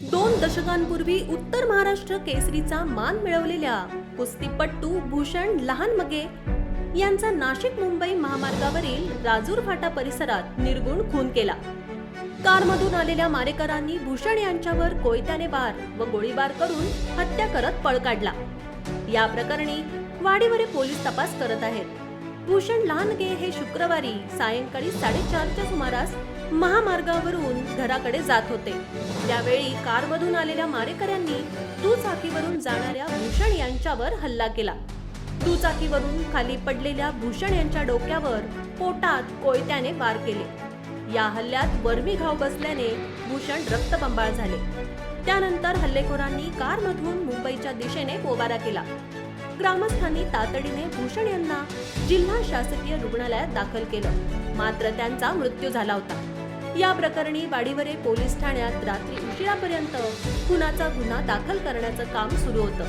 2 दशकांपूर्वी उत्तर महाराष्ट्र केसरीचा मान मिळवलेल्या कुस्तीपट्टू भूषण लहानमगे यांचा नाशिक मुंबई महामार्गावरील राजूर फाटा परिसरात निर्गुण खून केला। कारमधून आलेल्या मारेकरांनी भूषण यांच्यावर कोयत्याने वार व गोळीबार करून हत्या करत पळ काढला। या प्रकरणी वाडीवरे पोलीस तपास करत आहेत। भूषण लहानगे हे शुक्रवारी सायंकाळी 4:30च्या सुमारास महामार्गावरून घराकडे जात होते। त्यावेळी कारमधून आलेल्या मारेकऱ्यांनी दुचाकीवरून जाणाऱ्या भूषण यांच्यावर हल्ला केला। दुचाकीवरून खाली पडलेल्या भूषण यांच्या डोक्यावर पोटात कोयत्याने वार केले। या हल्ल्यात वर्मी घाव बसल्याने भूषण रक्तबंबाळ झाले। त्यानंतर हल्लेखोरांनी कारमधून मुंबईच्या दिशेने पोबारा केला। ग्रामस्थांनी तातडीने भूषण यांना जिल्हा शासकीय रुग्णालयात दाखल केलं, मात्र त्यांचा मृत्यू झाला होता। या प्रकरणी वाडीवरे पोलीस ठाण्यात रात्री उशिरापर्यंत खुनाचा गुन्हा दाखल करण्याचं काम सुरू होतं।